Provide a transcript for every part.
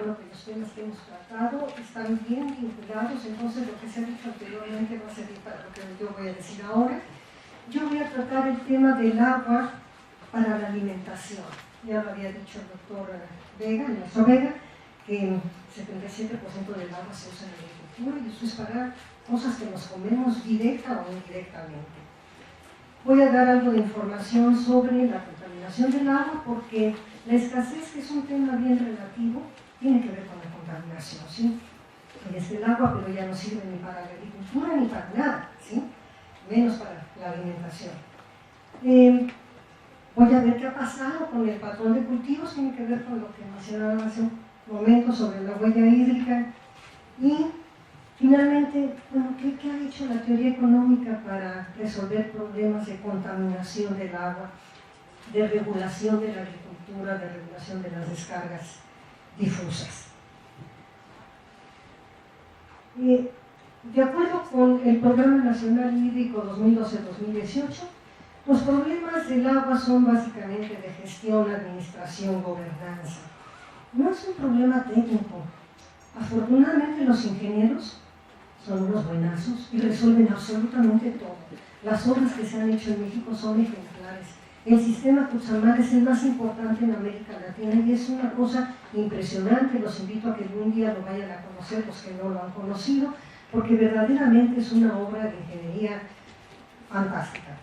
bueno que los temas que hemos tratado están bien vinculados, entonces lo que se ha dicho anteriormente va a servir para lo que yo voy a decir ahora. Yo voy a tratar el tema del agua para la alimentación. Ya lo había dicho el doctor Vega, el maestro Vega, que el 77% del agua se usa en la agricultura y eso es para cosas que nos comemos directa o indirectamente. Voy a dar algo de información sobre la contaminación del agua porque la escasez, que es un tema bien relativo, tiene que ver con la contaminación, ¿sí? Es el agua, pero ya no sirve ni para la agricultura ni para nada, ¿sí? Menos para la alimentación. Voy a ver qué ha pasado con el patrón de cultivos, tiene que ver con lo que mencionaba hace un momento sobre la huella hídrica. Y finalmente, bueno, ¿qué ha hecho la teoría económica para resolver problemas de contaminación del agua, de regulación de la agricultura, de regulación de las descargas difusas? De acuerdo con el Programa Nacional Hídrico 2012-2018, los problemas del agua son básicamente de gestión, administración, gobernanza. No es un problema técnico. Afortunadamente los ingenieros son unos buenazos y resuelven absolutamente todo. Las obras que se han hecho en México son ejemplares. El sistema Cutzamar es el más importante en América Latina y es una cosa impresionante. Los invito a que algún día lo vayan a conocer, los que no lo han conocido, porque verdaderamente es una obra de ingeniería fantástica.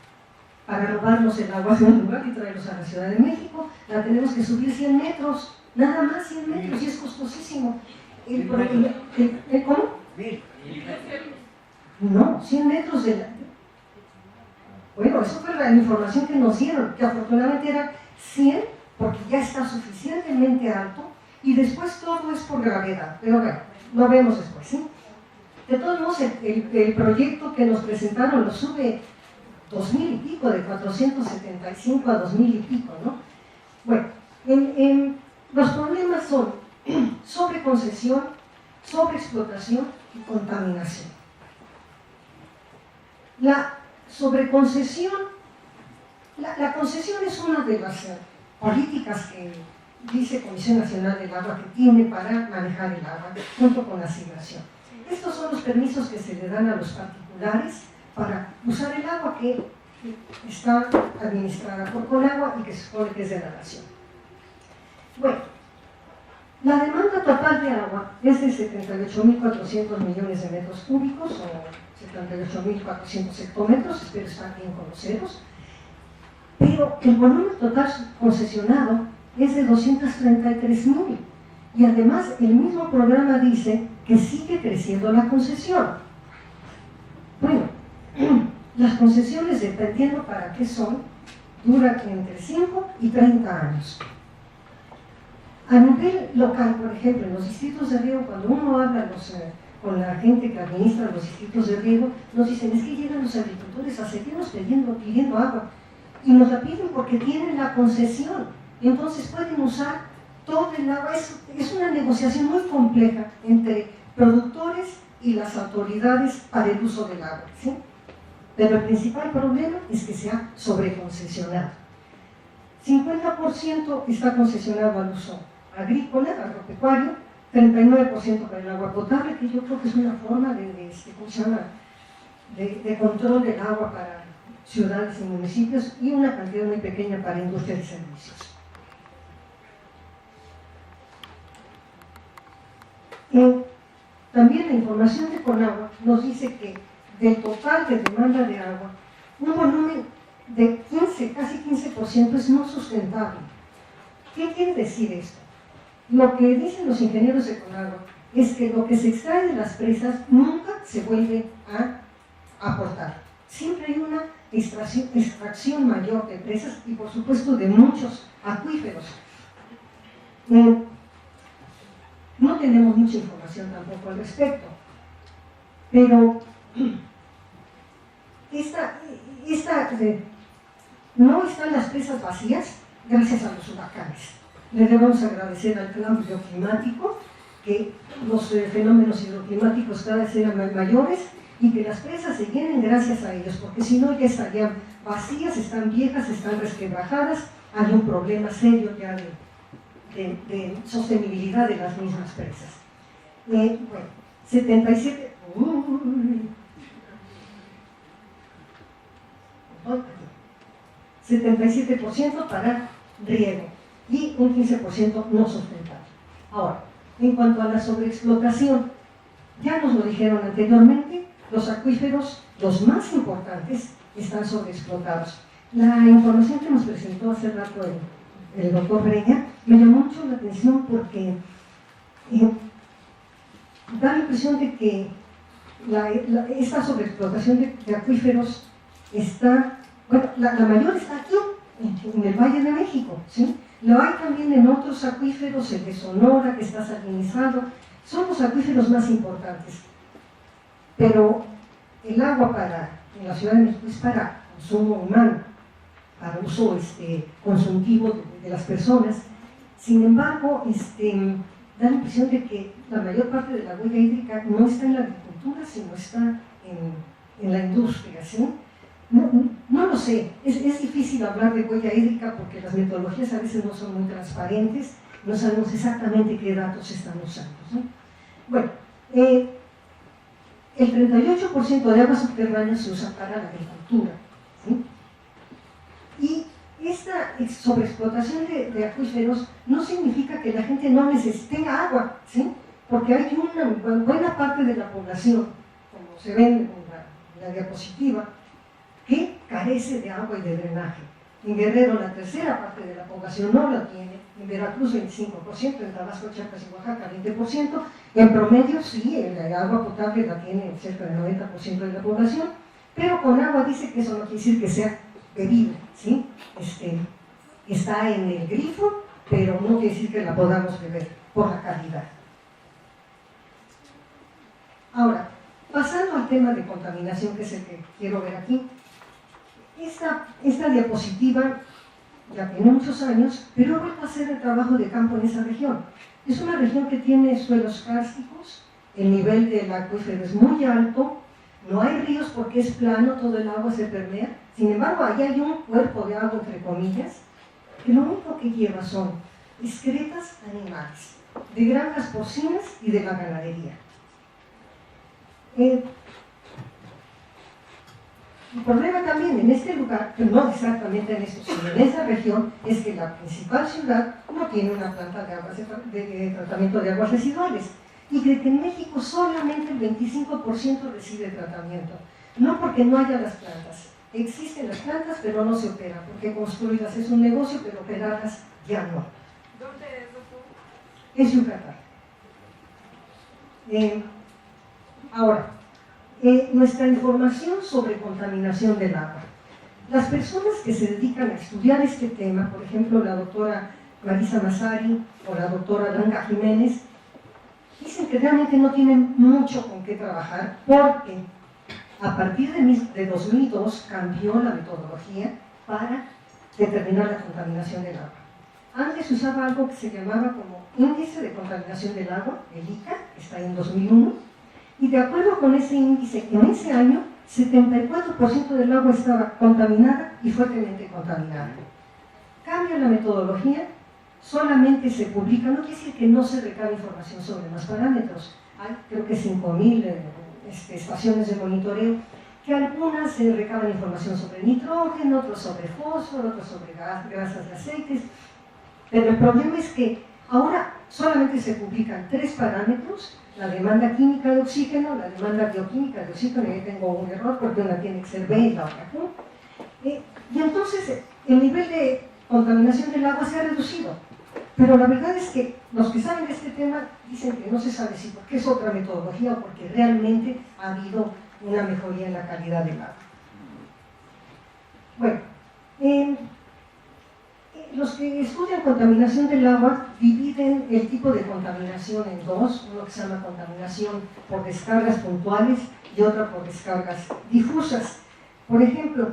Para robarnos el agua de un lugar y traerlos a la Ciudad de México, la tenemos que subir 100 metros, nada más 100 metros, y es costosísimo. ¿Cómo? No, 100 metros de la... Bueno, eso fue la información que nos dieron, que afortunadamente era 100, porque ya está suficientemente alto, y después todo es por gravedad, pero bueno, lo vemos después, ¿sí? De todos modos, el proyecto que nos presentaron lo sube 2,000 y pico, de 475 a 2,000 y pico, ¿no? Bueno, los problemas son sobreconcesión, sobreexplotación y contaminación. La sobreconcesión, la concesión es una de las políticas que dice Comisión Nacional del Agua que tiene para manejar el agua, junto con la asignación. Estos son los permisos que se le dan a los particulares para usar el agua que está administrada por Conagua y que se supone que es de la nación. Bueno, la demanda total de agua es de 78.400 millones de metros cúbicos o 78.400 hectómetros, espero estar bien con los ceros, pero el volumen total concesionado es de 233.000 y además el mismo programa dice que sigue creciendo la concesión. Bueno, las concesiones, dependiendo para qué son, duran entre 5 y 30 años. A nivel local, por ejemplo, en los distritos de riego, cuando uno habla con la gente que administra los distritos de riego, nos dicen, es que llegan los agricultores a seguirnos pidiendo agua, y nos la piden porque tienen la concesión, entonces pueden usar todo el agua. Es una negociación muy compleja entre productores y las autoridades para el uso del agua, ¿sí? Pero el principal problema es que se ha sobreconcesionado. 50% está concesionado al uso agrícola, agropecuario, 39% para el agua potable, que yo creo que es una forma de control del agua para ciudades y municipios, y una cantidad muy pequeña para industria y servicios. También la información de Conagua nos dice que del total de demanda de agua, un volumen de 15, casi 15% es no sustentable. ¿Qué quiere decir esto? Lo que dicen los ingenieros de Conagua es que lo que se extrae de las presas nunca se vuelve a aportar. Siempre hay una extracción mayor de presas y por supuesto de muchos acuíferos. No tenemos mucha información tampoco al respecto, pero no están las presas vacías gracias a los huracanes. Le debemos agradecer al cambio climático, que los fenómenos hidroclimáticos cada vez eran mayores y que las presas se llenen gracias a ellos, porque si no ya estarían vacías, están viejas, están resquebrajadas, hay un problema serio ya de sostenibilidad de las mismas presas. Bueno, 77, 77% para riego y un 15% no sustentable. Ahora, en cuanto a la sobreexplotación, ya nos lo dijeron anteriormente, los acuíferos, los más importantes, están sobreexplotados. La información que nos presentó hace rato el doctor Breña me llamó mucho la atención porque da la impresión de que esta sobreexplotación de acuíferos está, bueno, la mayor está aquí, en el Valle de México, ¿sí? Lo hay también en otros acuíferos, el de Sonora, que está salinizado, son los acuíferos más importantes. Pero el agua en la Ciudad de México es para consumo humano, para uso consultivo de las personas. Sin embargo, da la impresión de que la mayor parte de la huella hídrica no está en la agricultura, sino está en la industria, ¿sí? No lo sé, es difícil hablar de huella hídrica porque las metodologías a veces no son muy transparentes, no sabemos exactamente qué datos están usando, ¿sí? Bueno, el 38% de aguas subterráneas se usa para la agricultura, ¿sí? Y esta sobreexplotación de acuíferos no significa que la gente no necesite agua, ¿sí? Porque hay una buena parte de la población, como se ve en la diapositiva, que carece de agua y de drenaje. En Guerrero la tercera parte de la población no la tiene, en Veracruz 25%, en Tabasco, Chiapas y Oaxaca 20%, en promedio sí, el agua potable la tiene cerca del 90% de la población, pero con agua dice que eso no quiere decir que sea bebible, ¿sí? Está en el grifo, pero no quiere decir que la podamos beber por la calidad. Ahora, pasando al tema de contaminación, que es el que quiero ver aquí, esta diapositiva ya tiene muchos años, pero vuelve a hacer el trabajo de campo en esa región. Es una región que tiene suelos kársticos, el nivel del acuífero es muy alto, no hay ríos porque es plano, todo el agua se permea. Sin embargo, ahí hay un cuerpo de agua, entre comillas, que lo único que lleva son excretas animales, de granjas porcinas y de la ganadería. El problema también en este lugar, que no exactamente en esto, sino en esa región, es que la principal ciudad no tiene una planta de tratamiento de aguas residuales. Y que en México solamente el 25% recibe tratamiento. No porque no haya las plantas. Existen las plantas, pero no se operan, porque construirlas es un negocio, pero operarlas ya no. ¿Dónde es, doctor? Es Yucatán. Ahora, nuestra información sobre contaminación del agua. Las personas que se dedican a estudiar este tema, por ejemplo, la doctora Marisa Massari o la doctora Blanca Jiménez, dicen que realmente no tienen mucho con qué trabajar porque a partir de 2002 cambió la metodología para determinar la contaminación del agua. Antes se usaba algo que se llamaba como índice de contaminación del agua, el ICA, que está en 2001, y de acuerdo con ese índice, en ese año, 74% del agua estaba contaminada y fuertemente contaminada. Cambia la metodología, solamente se publica, no quiere decir que no se recabe información sobre más parámetros. Hay creo que 5.000 estaciones de monitoreo, que algunas se recaban información sobre nitrógeno, otras sobre fósforo, otras sobre grasas de aceites, pero el problema es que ahora solamente se publican 3 parámetros: la demanda química de oxígeno, la demanda bioquímica de oxígeno, y ahí tengo un error porque una tiene que ser B y la otra Q. Y entonces el nivel de contaminación del agua se ha reducido. Pero la verdad es que los que saben de este tema dicen que no se sabe si porque es otra metodología o porque realmente ha habido una mejoría en la calidad del agua. Bueno, los que estudian contaminación del agua dividen el tipo de contaminación en dos: uno que se llama contaminación por descargas puntuales y otra por descargas difusas. Por ejemplo,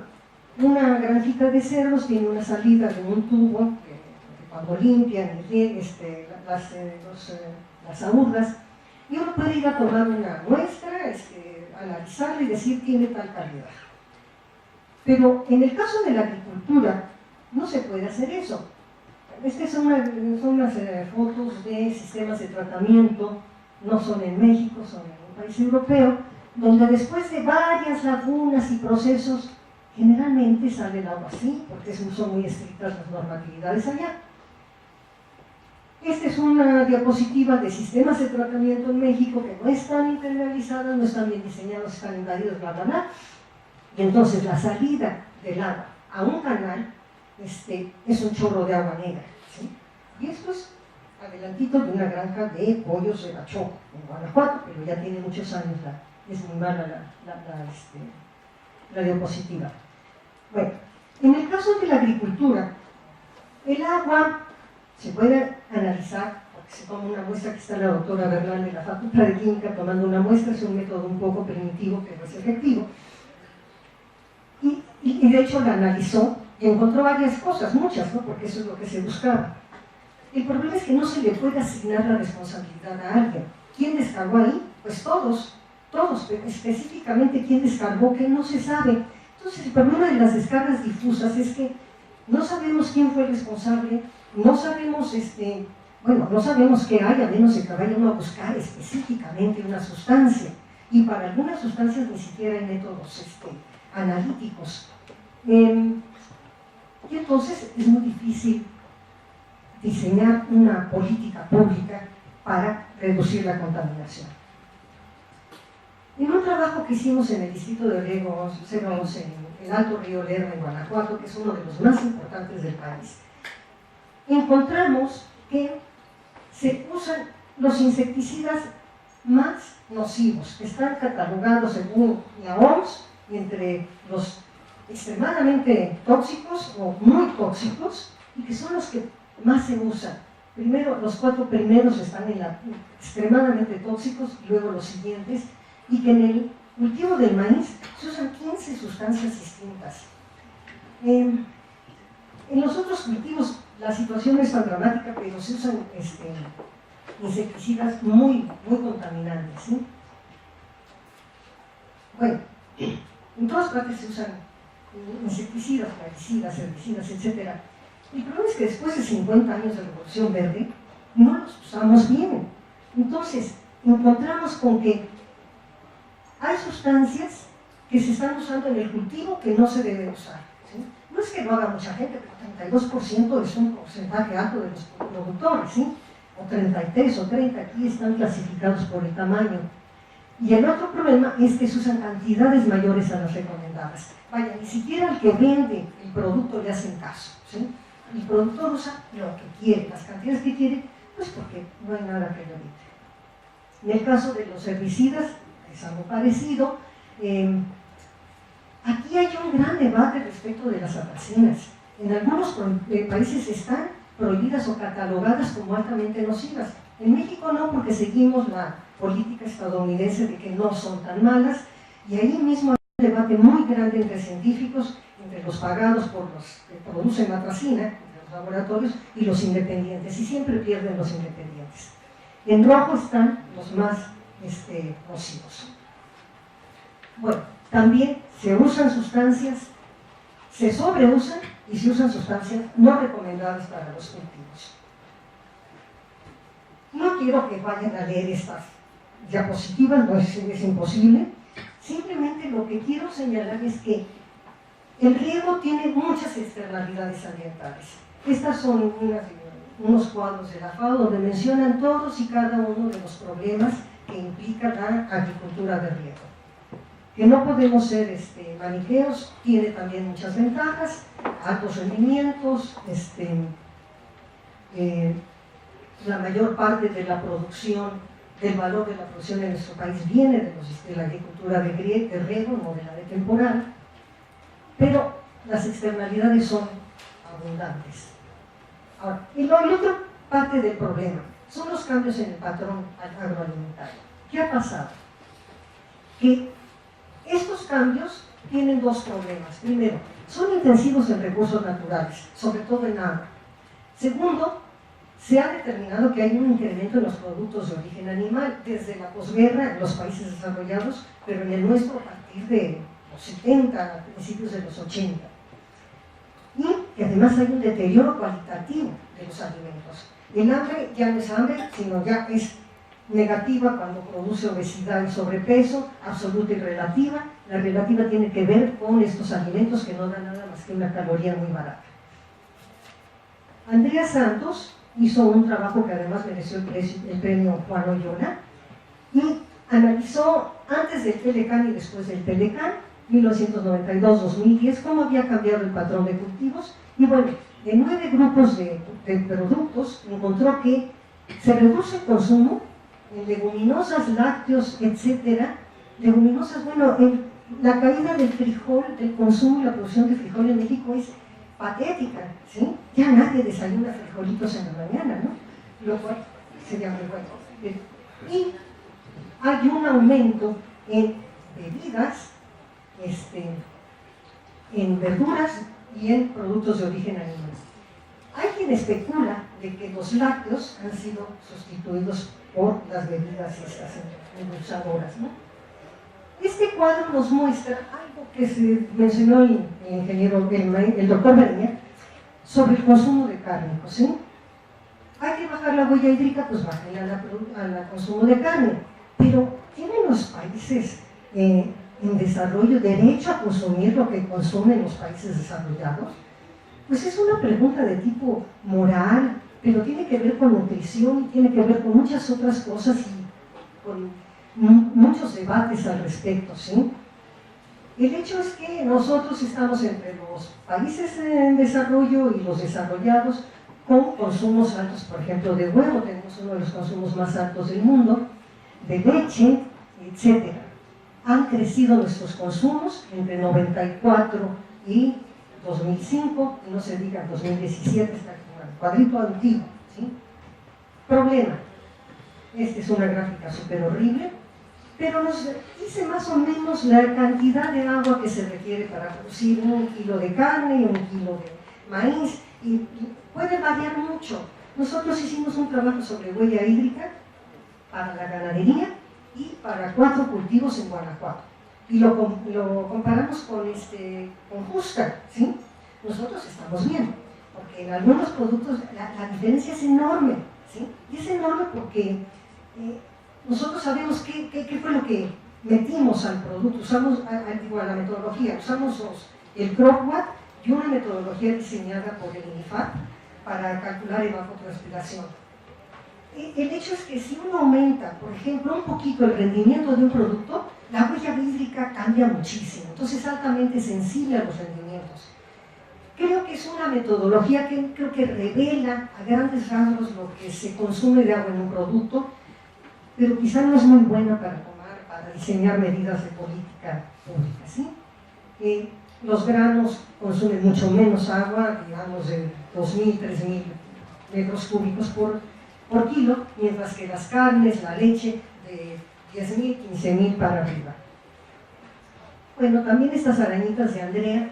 una granjita de cerdos tiene una salida de un tubo que cuando limpian las agudas, y uno puede ir a tomar una muestra, analizarla y decir tiene tal calidad. Pero en el caso de la agricultura no se puede hacer eso. Estas son unas fotos de sistemas de tratamiento, no son en México, son en un país europeo, donde después de varias lagunas y procesos, generalmente sale el agua así, porque son muy estrictas las normatividades allá. Esta es una diapositiva de sistemas de tratamiento en México que no están internalizadas, no están bien diseñados, están invadidos, bla, bla, bla. Y entonces la salida del agua a un canal es un chorro de agua negra, ¿sí? Y esto es adelantito de una granja de pollos de Bachoco, en Guanajuato, pero ya tiene muchos años, es muy mala la diapositiva. Bueno, en el caso de la agricultura, el agua se puede analizar, porque se toma una muestra, que está la doctora Bernal de la Facultad de Química tomando una muestra, es un método un poco primitivo, pero es efectivo. Y de hecho la analizó y encontró varias cosas, muchas, ¿no? Porque eso es lo que se buscaba. El problema es que no se le puede asignar la responsabilidad a alguien. ¿Quién descargó ahí? Pues todos, pero específicamente quién descargó, que no se sabe. Entonces el problema de las descargas difusas es que no sabemos quién fue el responsable, no sabemos, no sabemos qué hay, a menos de que vaya uno a buscar específicamente una sustancia. Y para algunas sustancias ni siquiera hay métodos analíticos. Y entonces es muy difícil diseñar una política pública para reducir la contaminación. En un trabajo que hicimos en el distrito de Riego 011, en el Alto Río Lerma, en Guanajuato, que es uno de los más importantes del país, encontramos que se usan los insecticidas más nocivos, que están catalogados según la OMS entre los extremadamente tóxicos o muy tóxicos, y que son los que más se usan. Primero, los 4 primeros están en extremadamente tóxicos, y luego los siguientes, y que en el cultivo del maíz se usan 15 sustancias distintas. En los otros cultivos la situación no es tan dramática, pero se usan insecticidas muy contaminantes, ¿sí? Bueno, en todas partes se usan insecticidas, plaguicidas, herbicidas, etc. El problema es que después de 50 años de Revolución Verde no los usamos bien. Entonces encontramos con que hay sustancias que se están usando en el cultivo que no se debe usar, ¿sí? No es que no haga mucha gente, pero 32% es un porcentaje alto de los productores, ¿sí? O 33 o 30, aquí están clasificados por el tamaño. Y el otro problema es que se usan cantidades mayores a las recomendadas. Vaya, ni siquiera al que vende el producto le hacen caso, ¿sí? El productor usa lo que quiere, las cantidades que quiere, pues porque no hay nada que lo evite. En el caso de los herbicidas, es algo parecido. Aquí hay un gran debate respecto de las atracinas. En algunos países están prohibidas o catalogadas como altamente nocivas. En México no, porque seguimos la política estadounidense de que no son tan malas, y ahí mismo hay un debate muy grande entre científicos, entre los pagados por los que producen la atracina, entre los laboratorios, y los independientes, y siempre pierden los independientes. En rojo están los más nocivos. Bueno, también se usan sustancias, se sobreusan y se usan sustancias no recomendadas para los cultivos. No quiero que vayan a leer estas diapositivas, no es imposible. Simplemente lo que quiero señalar es que el riego tiene muchas externalidades ambientales. Estas son unos cuadros de la FAO donde mencionan todos y cada uno de los problemas que implica la agricultura de riego. Que no podemos ser maniqueos, tiene también muchas ventajas, altos rendimientos, la mayor parte de la producción, del valor de la producción en nuestro país viene de la agricultura de riego, no de la de temporal, pero las externalidades son abundantes. Ahora, y la otra parte del problema son los cambios en el patrón agroalimentario. ¿Qué ha pasado? Que estos cambios tienen dos problemas. Primero, son intensivos en recursos naturales, sobre todo en agua. Segundo, se ha determinado que hay un incremento en los productos de origen animal desde la posguerra en los países desarrollados, pero en el nuestro a partir de los 70, a principios de los 80. Y que además hay un deterioro cualitativo de los alimentos. El hambre ya no es hambre, sino ya es negativa cuando produce obesidad y sobrepeso, absoluta y relativa. La relativa tiene que ver con estos alimentos que no dan nada más que una caloría muy barata. Andrea Santos hizo un trabajo que además mereció el premio Juan Oyola y analizó antes del Telecán y después del Telecán, 1992-2010, cómo había cambiado el patrón de cultivos. Y bueno, de 9 grupos de productos encontró que se reduce el consumo en leguminosas, lácteos, etcétera. Leguminosas, bueno, la caída del frijol, del consumo y la producción de frijol en México es patética, ¿sí? Ya nadie desayuna frijolitos en la mañana, ¿no? Lo cual sería muy bueno. Y hay un aumento en bebidas, en verduras y en productos de origen animal. Hay quien especula de que los lácteos han sido sustituidos por las bebidas estas endulzadoras, ¿no? Este cuadro nos muestra algo que se mencionó el ingeniero, el doctor Bernier, sobre el consumo de cárnicos, ¿sí? Hay que bajar la huella hídrica, pues bajen al consumo de carne, pero ¿tienen los países en desarrollo derecho a consumir lo que consumen los países desarrollados? Pues es una pregunta de tipo moral, pero tiene que ver con nutrición y tiene que ver con muchas otras cosas y con muchos debates al respecto, ¿sí? El hecho es que nosotros estamos entre los países en desarrollo y los desarrollados con consumos altos, por ejemplo, de huevo, tenemos uno de los consumos más altos del mundo, de leche, etc. Han crecido nuestros consumos entre 94 y 2005, y no se diga 2017, está como el cuadrito antiguo, ¿sí? Problema. Esta es una gráfica súper horrible, pero nos dice más o menos la cantidad de agua que se requiere para producir 1 kilo de carne y 1 kilo de maíz, y puede variar mucho. Nosotros hicimos un trabajo sobre huella hídrica para la ganadería y para 4 cultivos en Guanajuato, y lo comparamos con Justa, ¿sí? Nosotros estamos bien, porque en algunos productos la diferencia es enorme, ¿sí? Y es enorme porque nosotros sabemos qué fue lo que metimos al producto, usamos a la metodología, usamos el CropWatt y una metodología diseñada por el INIFAP para calcular evapotranspiración. El hecho es que si uno aumenta, por ejemplo, un poquito el rendimiento de un producto, la huella hídrica cambia muchísimo, entonces es altamente sensible a los rendimientos. Creo que es una metodología que creo que revela a grandes rasgos lo que se consume de agua en un producto, pero quizá no es muy buena para diseñar medidas de política pública, ¿sí? Los granos consumen mucho menos agua, digamos de 2.000, 3.000 metros cúbicos por kilo, mientras que las carnes, la leche, de 10.000, 15.000 para arriba. Bueno, también estas arañitas de Andrea,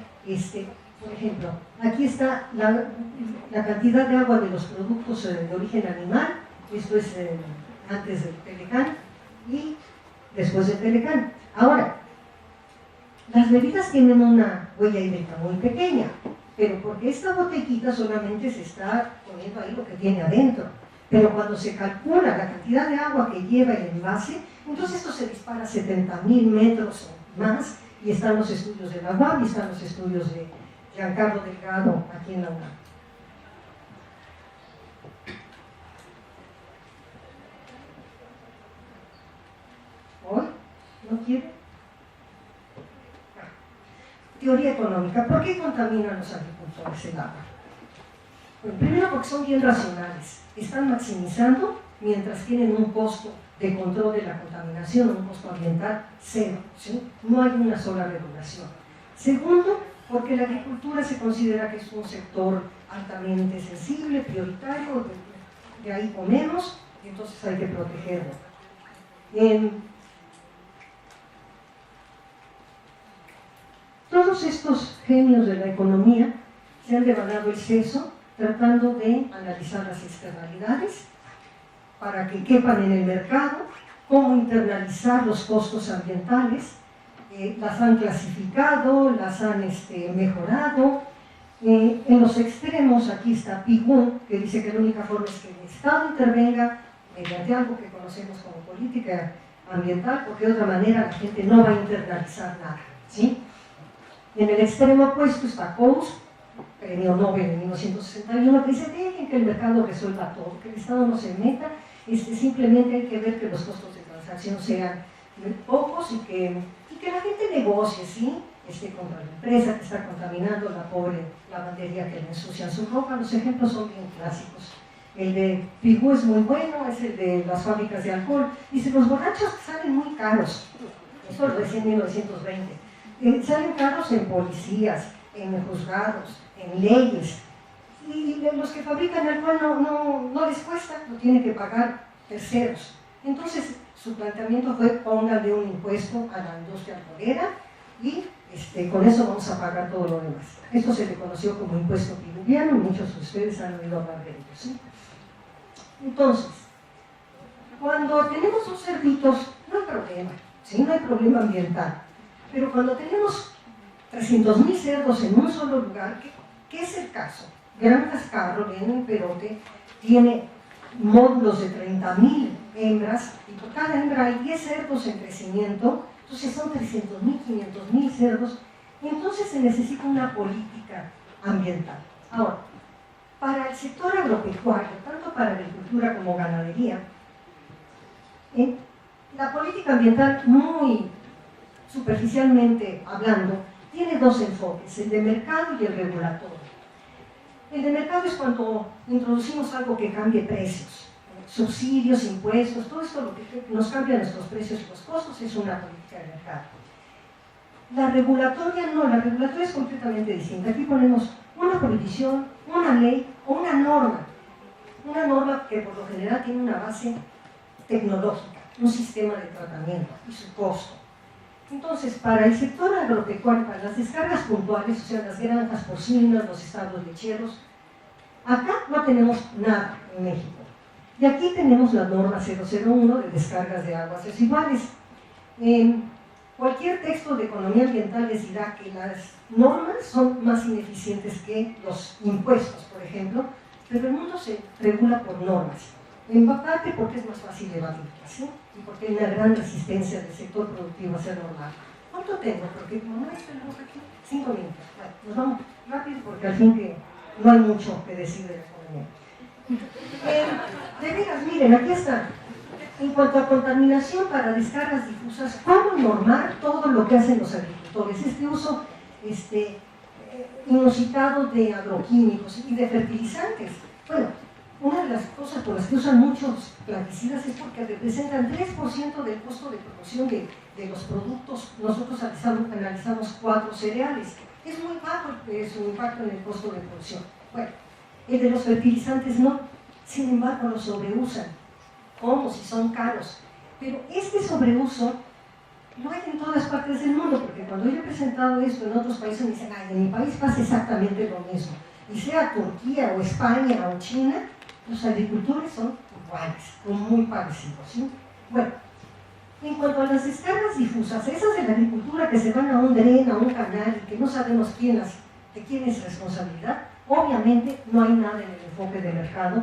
por ejemplo, aquí está la cantidad de agua de los productos de origen animal, esto es antes del Telecán y después del Telecán. Ahora, las bebidas tienen una huella hídrica muy pequeña, pero porque esta botellita solamente se está poniendo ahí lo que tiene adentro. Pero cuando se calcula la cantidad de agua que lleva el envase, entonces esto se dispara a 70.000 metros o más, y están los estudios de la UAM y están los estudios de Giancarlo Delgado aquí en la UNAM. ¿Hoy? ¿No quiere? Teoría económica. ¿Por qué contaminan los agricultores el agua? Bueno, primero porque son bien racionales. Están maximizando mientras tienen un costo de control de la contaminación, un costo ambiental cero, ¿sí? No hay una sola regulación. Segundo, porque la agricultura se considera que es un sector altamente sensible, prioritario, de ahí comemos, y entonces hay que protegerlo. Todos estos genios de la economía se han devanado el seso tratando de analizar las externalidades para que quepan en el mercado, cómo internalizar los costos ambientales, las han clasificado, las han mejorado, En los extremos, aquí está Pigou, que dice que la única forma es que el Estado intervenga mediante algo que conocemos como política ambiental, porque de otra manera la gente no va a internalizar nada, ¿sí? En el extremo opuesto está Coase, premio Nobel en 1961, que dice dejen que el mercado resuelva todo, que el Estado no se meta, simplemente hay que ver que los costos de transacción sean pocos y que la gente negocie, ¿sí? Contra la empresa que está contaminando la pobre lavandería que le ensucian su ropa. Los ejemplos son bien clásicos. El de Pigou es muy bueno, es el de las fábricas de alcohol. Dice, los borrachos salen muy caros. Eso lo decía en 1920. Salen caros en policías, en juzgados, en leyes. Y los que fabrican alcohol no les cuesta, lo tienen que pagar terceros. Entonces, su planteamiento fue, pónganle un impuesto a la industria alcoholera y con eso vamos a pagar todo lo demás. Esto se le conoció como impuesto pigouiano, muchos de ustedes han oído hablar de ello, ¿sí? Entonces, cuando tenemos dos cerditos, no hay problema, ¿sí? No hay problema ambiental. Pero cuando tenemos 300.000 cerdos en un solo lugar, ¿qué es el caso? Granjas Carro, viene en Perote, tiene módulos de 30.000 hembras, y por cada hembra hay 10 cerdos en crecimiento, entonces son 300.000, 500.000 cerdos, y entonces se necesita una política ambiental. Ahora, para el sector agropecuario, tanto para agricultura como ganadería, la política ambiental, muy superficialmente hablando, tiene dos enfoques, el de mercado y el regulatorio. El de mercado es cuando introducimos algo que cambie precios, subsidios, impuestos, todo esto lo que nos cambia nuestros precios y los costos es una política de mercado. La regulatoria no, la regulatoria es completamente distinta. Aquí ponemos una prohibición, una ley o una norma que por lo general tiene una base tecnológica, un sistema de tratamiento y su costo. Entonces, para el sector agropecuario, para las descargas puntuales, o sea, las granjas porcinas, los establos lecheros, acá no tenemos nada en México. Y aquí tenemos la norma 001 de descargas de aguas residuales. Cualquier texto de economía ambiental les dirá que las normas son más ineficientes que los impuestos, por ejemplo, pero el mundo se regula por normas. En parte porque es más fácil evadirlas, ¿sí? Y porque hay una gran resistencia del sector productivo a ser normal. ¿Cuánto tengo? Porque como no está el reloj aquí, 5 minutos. Bueno, nos vamos rápido porque al fin que no hay mucho que decir de la economía. De veras, miren, aquí está. En cuanto a contaminación para descargas difusas, ¿cómo normar todo lo que hacen los agricultores? Este uso inusitado de agroquímicos y de fertilizantes. Bueno, una de las cosas por las que usan muchos plaguicidas es porque representan 3% del costo de producción de los productos. Nosotros analizamos 4 cereales. Es muy bajo su impacto en el costo de producción. Bueno, el de los fertilizantes no, sin embargo los sobreusan. ¿Cómo? Si son caros. Pero este sobreuso lo hay en todas partes del mundo, porque cuando yo he presentado esto en otros países me dicen, ay, en mi país pasa exactamente lo mismo. Y sea Turquía o España o China, los agricultores son iguales, o muy parecidos, ¿sí? Bueno, en cuanto a las descargas difusas, esas de la agricultura que se van a un dren, a un canal, y que no sabemos de quién es responsabilidad, obviamente no hay nada en el enfoque de mercado,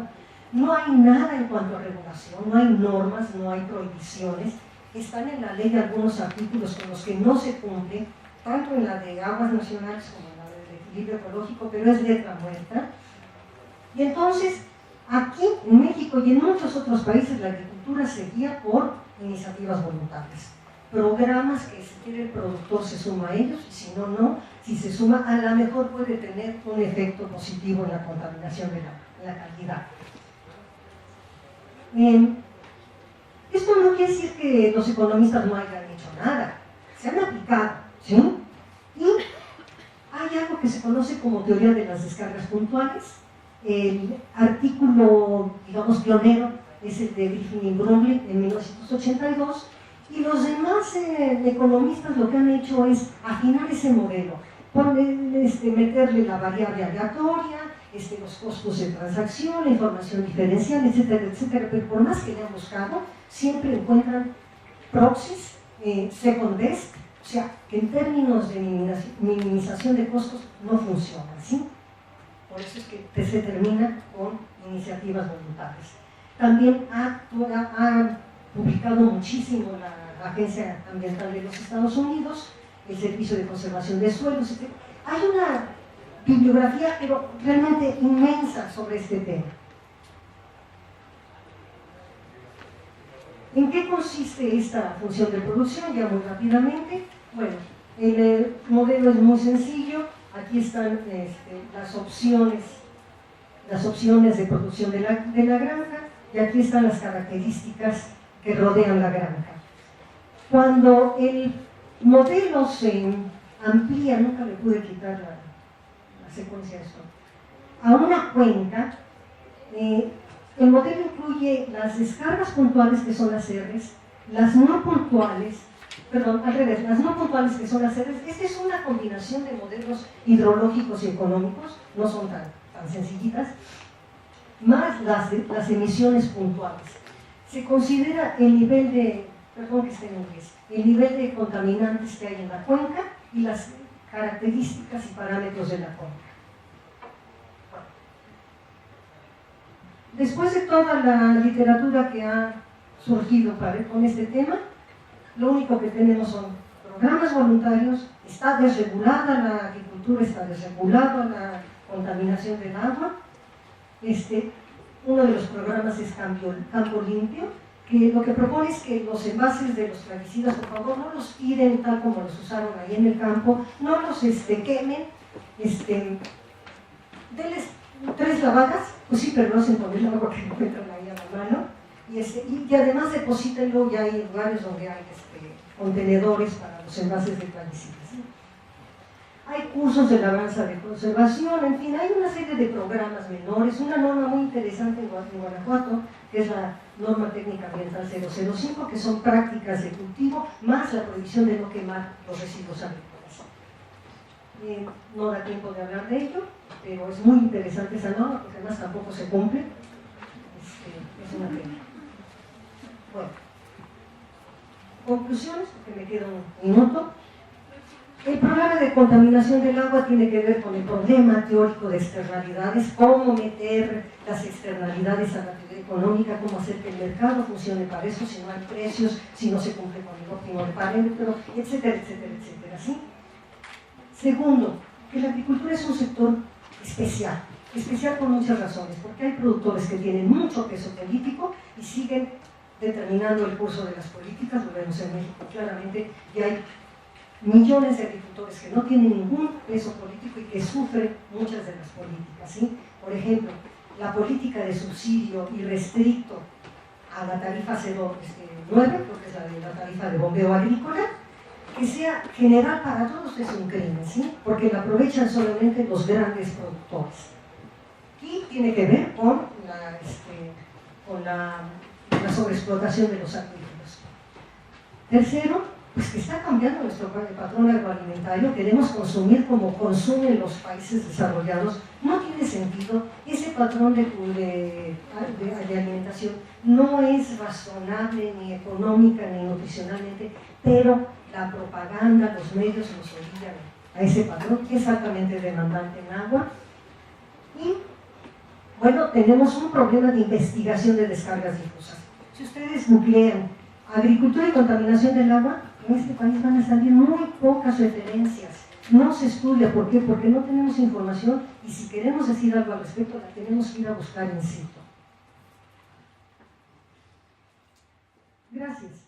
no hay nada en cuanto a regulación, no hay normas, no hay prohibiciones, están en la ley algunos artículos con los que no se cumple, tanto en la de aguas nacionales como en la del equilibrio ecológico, pero es letra muerta. Y entonces, aquí en México y en muchos otros países la agricultura se guía por iniciativas voluntarias, programas que si quiere el productor se suma a ellos, y si no, no, si se suma a lo mejor puede tener un efecto positivo en la contaminación de la calidad. Esto no quiere decir que los economistas no hayan hecho nada, se han aplicado, ¿sí? Y hay algo que se conoce como teoría de las descargas puntuales. El artículo, digamos, pionero es el de Griffin y Bromley en 1982, y los demás economistas lo que han hecho es afinar ese modelo, meterle la variable aleatoria, los costos de transacción, la información diferencial, etcétera, etcétera, pero por más que le han buscado, siempre encuentran proxies, second best, o sea, que en términos de minimización de costos no funcionan, ¿sí? por eso es que se termina con iniciativas voluntarias. También ha publicado muchísimo la Agencia Ambiental de los Estados Unidos, el Servicio de Conservación de Suelos. Hay una bibliografía, pero realmente inmensa sobre este tema. ¿En qué consiste esta función de producción? Ya muy rápidamente. Bueno, el modelo es muy sencillo. Aquí están las opciones de producción de la granja, y aquí están las características que rodean la granja. Cuando el modelo se amplía, nunca le pude quitar la secuencia de esto, a una cuenca, el modelo incluye las descargas puntuales, que son las R's, las no puntuales, perdón, al revés, las no puntuales, que son las R's. Esta es una combinación de modelos hidrológicos y económicos, no son tan sencillitas, más las emisiones puntuales. Se considera el nivel de, perdón que esté en inglés, el nivel de contaminantes que hay en la cuenca y las características y parámetros de la cuenca. Después de toda la literatura que ha surgido con este tema, lo único que tenemos son programas voluntarios. Está desregulada la agricultura, está desregulada la contaminación del agua. Uno de los programas es Campo Limpio, que lo que propone es que los envases de los plaguicidas, por favor, no los tiren tal como los usaron ahí en el campo, no los quemen, denles 3 lavadas, pues sí, pero no hacen con el agua que encuentran ahí a la mano, y además deposítenlo. Ya hay lugares donde hay contenedores para los envases de plaguicidas. Hay cursos de labranza de conservación, en fin, hay una serie de programas menores. Una norma muy interesante en Guanajuato, que es la norma técnica ambiental 005, que son prácticas de cultivo, más la prohibición de no quemar los residuos agrícolas. No da tiempo de hablar de ello, pero es muy interesante esa norma, porque además tampoco se cumple. Es una pena. Bueno, conclusiones, porque me queda un minuto. El problema de contaminación del agua tiene que ver con el problema teórico de externalidades, cómo meter las externalidades a la actividad económica, cómo hacer que el mercado funcione para eso, si no hay precios, si no se cumple con el óptimo parámetro, etcétera, etcétera, etcétera, ¿sí? Segundo, que la agricultura es un sector especial por muchas razones, porque hay productores que tienen mucho peso político y siguen determinando el curso de las políticas. Lo vemos en México claramente, y hay millones de agricultores que no tienen ningún peso político y que sufren muchas de las políticas, ¿sí? Por ejemplo, la política de subsidio irrestricto a la tarifa 0,9, creo que es la tarifa de bombeo agrícola, que sea general para todos, es un crimen, ¿sí? Porque la aprovechan solamente los grandes productores. Y tiene que ver con la sobreexplotación de los acuíferos. Tercero, pues que está cambiando nuestro patrón agroalimentario. Queremos consumir como consumen los países desarrollados. No tiene sentido. Ese patrón de alimentación no es razonable, ni económica, ni nutricionalmente, pero la propaganda, los medios nos obligan a ese patrón, que es altamente demandante en agua. Y bueno, tenemos un problema de investigación de descargas difusas. Si ustedes googlean agricultura y contaminación del agua, en este país van a salir muy pocas referencias. No se estudia. ¿Por qué? Porque no tenemos información, y si queremos decir algo al respecto, la tenemos que ir a buscar in situ. Gracias.